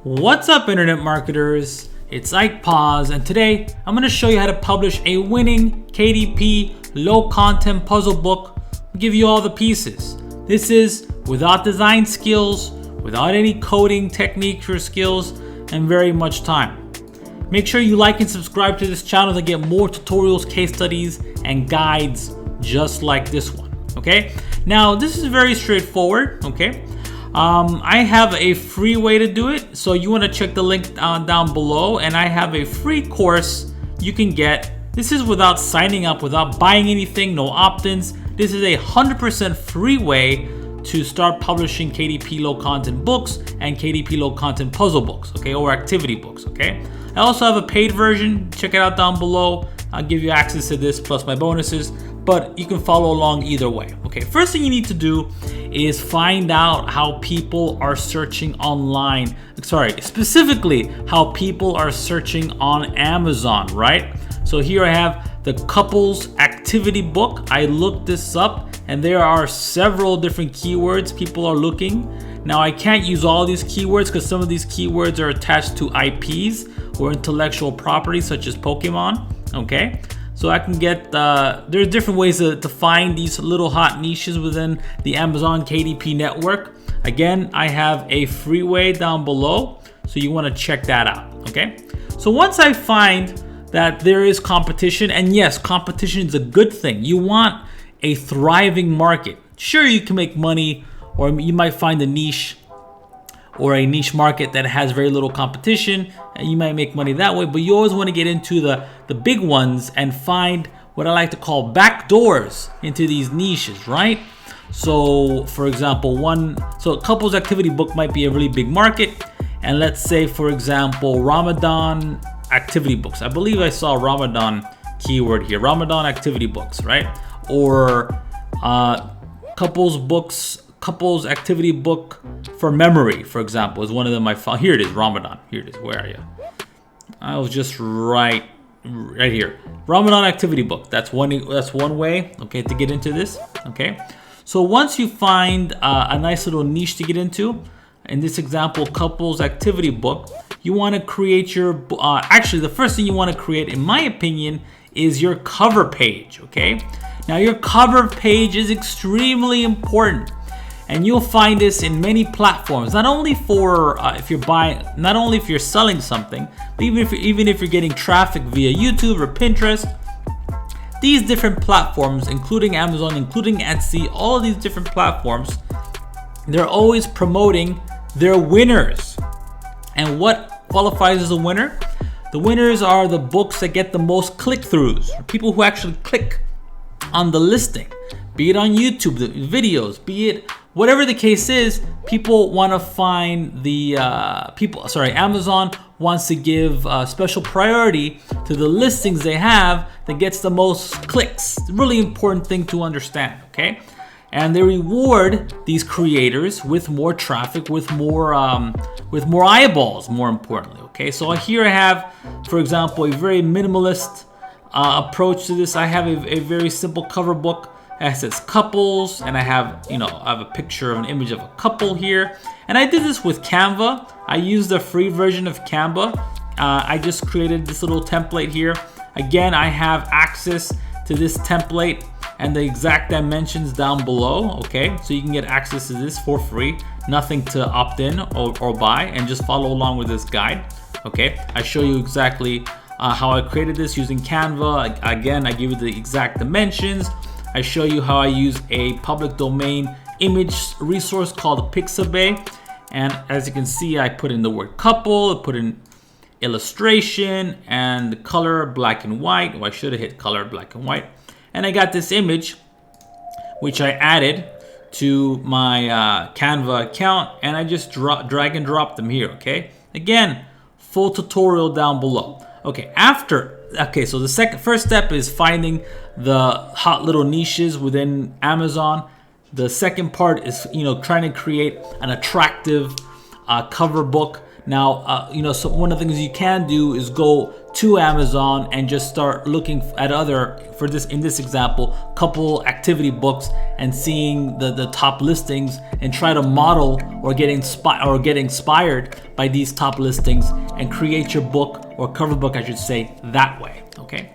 What's up, internet marketers? It's Ike Paz, and today I'm going to show you how to publish a winning KDP low content puzzle book. I'll give you all the pieces. This is without design skills, without any coding techniques or skills, and very much time. Make sure you like and subscribe to this channel to get more tutorials, case studies, and guides just like this one. Okay, now this is very straightforward. Okay, I have a free way to do it, so you want to check the link down below, and I have a free course you can get. This is without signing up, without buying anything, no opt-ins. This is a 100% free way to start publishing KDP low content books and KDP low content puzzle books, okay, or activity books, okay. I also have a paid version. Check it out down below. I'll give you access to this plus my bonuses, but you can follow along either way. Okay, first thing you need to do is find out how people are searching online. Specifically how people are searching on Amazon, right? So here I have the couples activity book. I looked this up and there are several different keywords people are looking. Now I can't use all these keywords because some of these keywords are attached to IPs or intellectual property such as Pokemon, okay? So I can get, there's different ways to find these little hot niches within the Amazon KDP network. Again, I have a free way down below, so you wanna check that out, okay? So once I find that there is competition, and yes, competition is a good thing. You want a thriving market. Sure, you can make money, or you might find a niche or a niche market that has very little competition, and you might make money that way, but you always want to get into the big ones and find what I like to call back doors into these niches, right? So for example, a couples activity book might be a really big market, and let's say for example Ramadan activity books. I believe I saw Ramadan keyword here, Ramadan activity books, right? Or couples activity book for memory, for example, is one of them I found. Here it is, Ramadan. Here it is. Where are you? I was just right here. Ramadan activity book. That's one way, okay, to get into this. Okay, so once you find a nice little niche to get into, in this example, couples activity book, you want to create your. Actually, the first thing you want to create, in my opinion, is your cover page. Okay, now your cover page is extremely important. And you'll find this in many platforms, not only for if you're selling something, but even if you're getting traffic via YouTube or Pinterest. These different platforms, including Amazon, including Etsy, all of these different platforms, they're always promoting their winners. And what qualifies as a winner? The winners are the books that get the most click-throughs, people who actually click on the listing, be it on YouTube, the videos, be it whatever the case is. People want to find Amazon wants to give special priority to the listings they have that gets the most clicks. It's a really important thing to understand, okay? And they reward these creators with more traffic, with more eyeballs, more importantly, okay? So here I have, for example, a very minimalist approach to this. I have a very simple cover book. It says couples, and I have a picture of an image of a couple here. And I did this with Canva. I used the free version of Canva. I just created this little template here. Again, I have access to this template and the exact dimensions down below, okay? So you can get access to this for free, nothing to opt in or buy, and just follow along with this guide, okay? I show you exactly how I created this using Canva. Again, I give you the exact dimensions. I show you how I use a public domain image resource called Pixabay. And as you can see, I put in the word couple, I put in illustration and the color black and white. Oh, I should have hit color black and white. And I got this image, which I added to my Canva account, and I just drag and drop them here, okay? Again, full tutorial down below. Okay, so the first step is finding the hot little niches within Amazon. The second part is trying to create an attractive cover book. Now so one of the things you can do is go to Amazon and just start looking at other, for this, in this example, couple activity books, and seeing the top listings, and try to model or get inspired by these top listings and create your book, or cover book I should say, that way. Okay,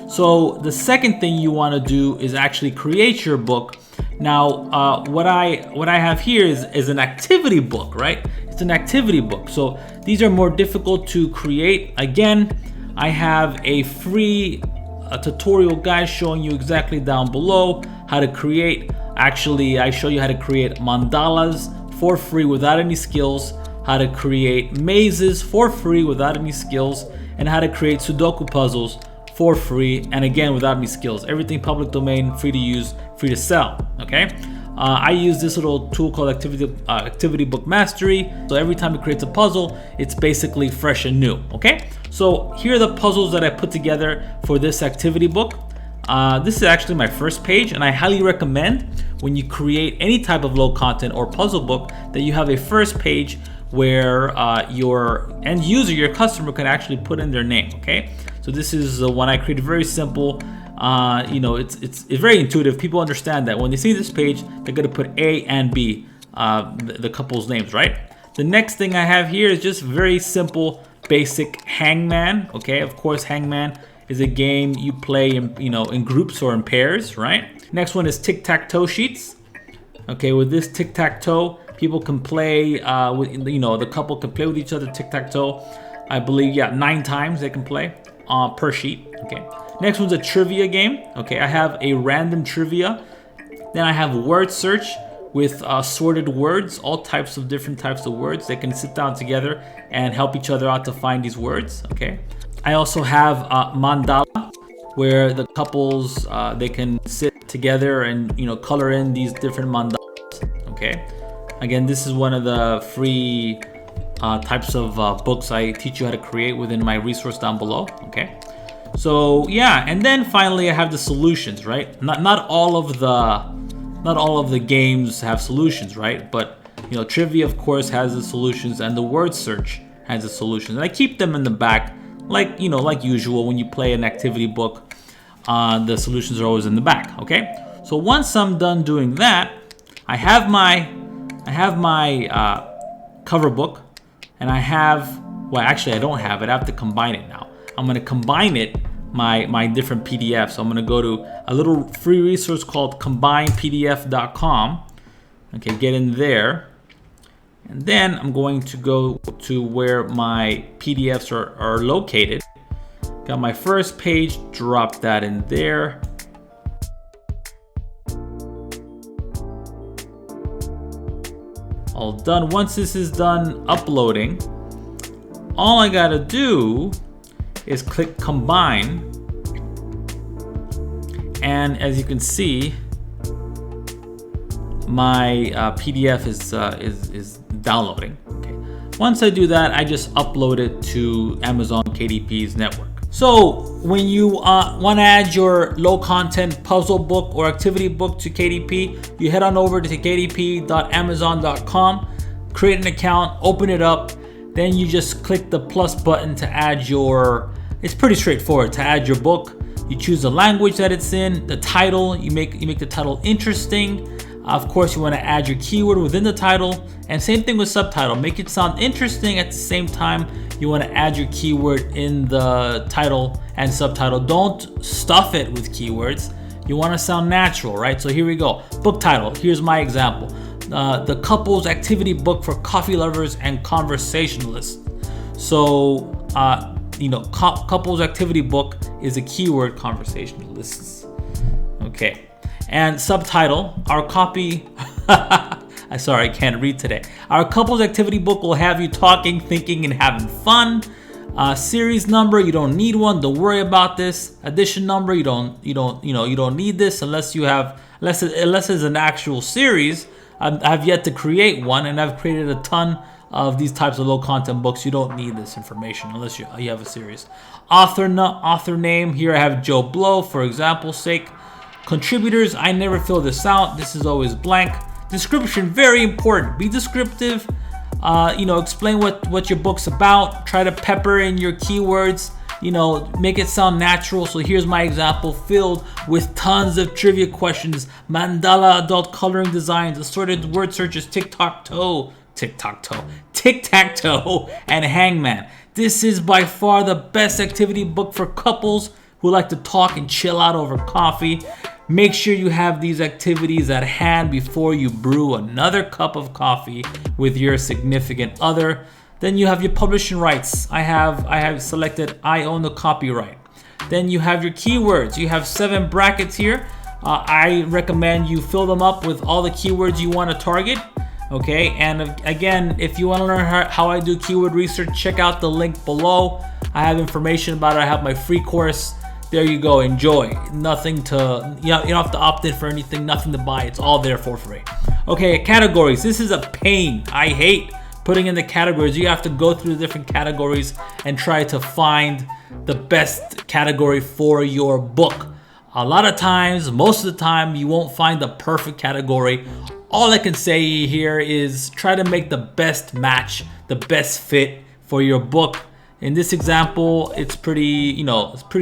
so the second thing you want to do is actually create your book. Now what I have here is an activity book, right? It's an activity book, so these are more difficult to create. Again, I have a free tutorial guide showing you exactly down below how to create. Actually, I show you how to create mandalas for free without any skills, how to create mazes for free without any skills, and how to create Sudoku puzzles for free, and again without any skills. Everything public domain, free to use, free to sell. Okay, I use this little tool called Activity Book Mastery. So every time it creates a puzzle, it's basically fresh and new. Okay, so here are the puzzles that I put together for this activity book. This is actually my first page, and I highly recommend when you create any type of low content or puzzle book that you have a first page where your end user, your customer, can actually put in their name. Okay, so this is the one I created. Very simple. You know, it's very intuitive. People understand that when they see this page, they're gonna put A and B, the couple's names, right? The next thing I have here is just very simple, basic hangman. Okay, of course, hangman is a game you play in, you know, in groups or in pairs, right? Next one is tic-tac-toe sheets. Okay, with this tic-tac-toe, people can play with, you know, the couple can play with each other tic-tac-toe. I believe, yeah, 9 times they can play per sheet. Okay. Next one's a trivia game. Okay, I have a random trivia. Then I have word search with sorted words, all types of different types of words. They can sit down together and help each other out to find these words. Okay. I also have Mandala, where the couples they can sit together and, you know, color in these different mandalas. Okay. Again, this is one of the free types of books I teach you how to create within my resource down below. Okay. So yeah, and then finally I have the solutions, right? Not all of the games have solutions, right? But, you know, trivia of course has the solutions, and the word search has the solutions. And I keep them in the back, like, you know, like usual when you play an activity book. The solutions are always in the back. Okay. So once I'm done doing that, I have my cover book, and I have, well, actually I don't have it. I have to combine it now. I'm going to combine it, my different PDFs. So I'm going to go to a little free resource called combinepdf.com. Okay, get in there. And then I'm going to go to where my PDFs are located. Got my first page, drop that in there. All done. Once this is done uploading, all I got to do is click combine, and as you can see, my PDF is downloading. Okay. Once I do that, I just upload it to Amazon KDP's network. So when you want to add your low content puzzle book or activity book to KDP, you head on over to kdp.amazon.com, create an account, open it up. Then you just click the plus button to add your, it's pretty straightforward, to add your book. You choose the language that it's in, the title, you make the title interesting. Of course, you want to add your keyword within the title, and same thing with subtitle. Make it sound interesting. At the same time, you want to add your keyword in the title and subtitle. Don't stuff it with keywords. You want to sound natural, right? So here we go. Book title. Here's my example. The couples activity book for coffee lovers and conversationalists. So, you know, couples activity book is a keyword, conversationalists. Okay. And subtitle, our copy, sorry, I can't read today. Our couples activity book will have you talking, thinking, and having fun. Series number, you don't need one. Don't worry about this. Edition number, you don't need this unless it's an actual series. I've yet to create one, and I've created a ton of these types of low content books. You don't need this information unless you have a series. Author name, here I have Joe Blow for example's sake. Contributors, I never fill this out. This is always blank. Description, very important. Be descriptive. Explain what your book's about. Try to pepper in your keywords. make it sound natural. So here's my example filled with tons of trivia questions, Mandala adult coloring designs, assorted word searches, tic-tac-toe, and hangman. This is by far the best activity book for couples who like to talk and chill out over coffee. Make sure you have these activities at hand before you brew another cup of coffee with your significant other. Then you have your publishing rights. I have selected I own the copyright. Then you have your keywords. You have 7 brackets here. I recommend you fill them up with all the keywords you want to target. Okay, and again, if you want to learn how I do keyword research, check out the link below. I have information about it. I have my free course. There you go, enjoy. Nothing to, you don't have to opt in for anything, nothing to buy. It's all there for free. Okay, categories. This is a pain. I hate putting in the categories. You have to go through the different categories and try to find the best category for your book. A lot of times, most of the time, you won't find the perfect category. All I can say here is try to make the best match, the best fit for your book. In this example, it's pretty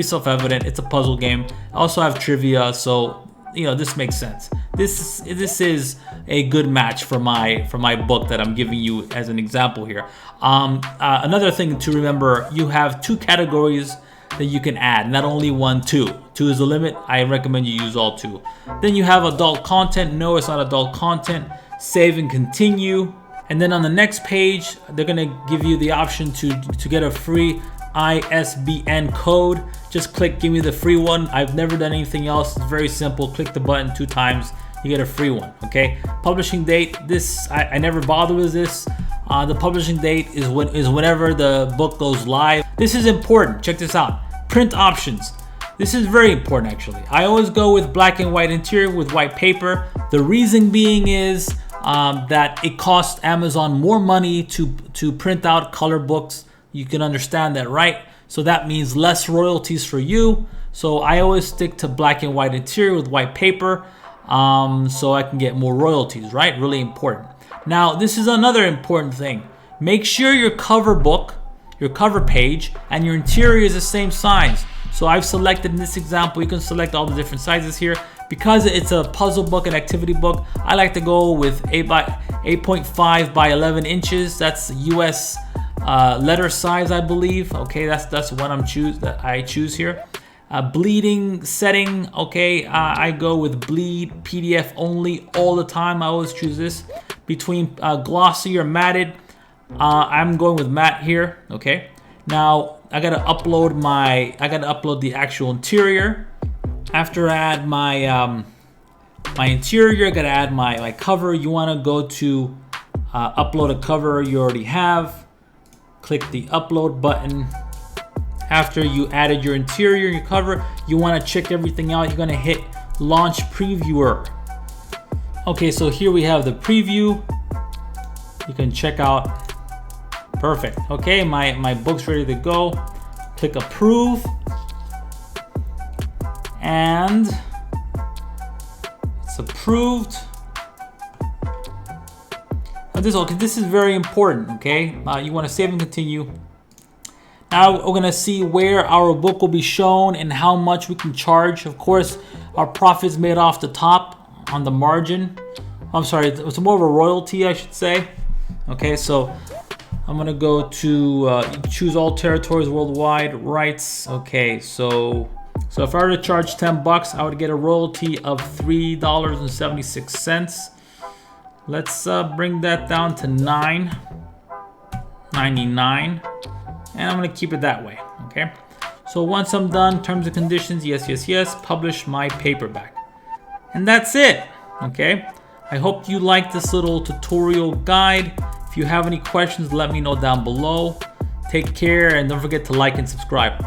self-evident. It's a puzzle game. I also have trivia, so this makes sense. This is a good match for my book that I'm giving you as an example here. Another thing to remember, you have 2 categories that you can add, not only 1, 2. 2 is the limit. I recommend you use all 2. Then you have adult content. No, it's not adult content. Save and continue. And then on the next page, they're gonna give you the option to get a free ISBN code. Just click give me the free one. I've never done anything else. It's very simple. Click the button 2 times, you get a free one. Okay. Publishing date. This I never bother with this. The publishing date is whenever the book goes live. This is important. Check this out. Print options. This is very important actually. I always go with black and white interior with white paper. The reason being is that it costs Amazon more money to print out color books. You can understand that, right? So that means less royalties for you. So I always stick to black and white interior with white paper, so I can get more royalties, right? Really important. Now, this is another important thing. Make sure your cover book, your cover page, and your interior is the same size. So I've selected in this example, you can select all the different sizes here. Because it's a puzzle book, an activity book, I like to go with 8.5 by 11 inches. That's US letter size, I believe. Okay, that's what I choose here. Bleeding setting, okay, I go with bleed PDF only all the time. I always choose this. Between glossy or matted, I'm going with matte here. Okay, now I gotta upload the actual interior. After I add my interior, I gotta add my cover. You wanna go to upload a cover you already have. Click the upload button. After you added your interior, your cover, you wanna check everything out. You're gonna hit launch previewer. Okay, so here we have the preview. You can check out. Perfect. Okay, my book's ready to go. Click approve. And it's approved. This is very important, okay? You want to save and continue. Now we're gonna see where our book will be shown and how much we can charge. Of course, our profits made off the top on the margin. I'm sorry, it's more of a royalty, I should say. Okay, so I'm gonna go to choose all territories worldwide rights. Okay, so if I were to charge 10 bucks, I would get a royalty of $3.76. Let's bring that down to $9.99, and I'm gonna keep it that way. Okay, so once I'm done, terms and conditions, yes, publish my paperback, and that's it. Okay, I hope you liked this little tutorial guide. If you have any questions, let me know down below. Take care, and don't forget to like and subscribe.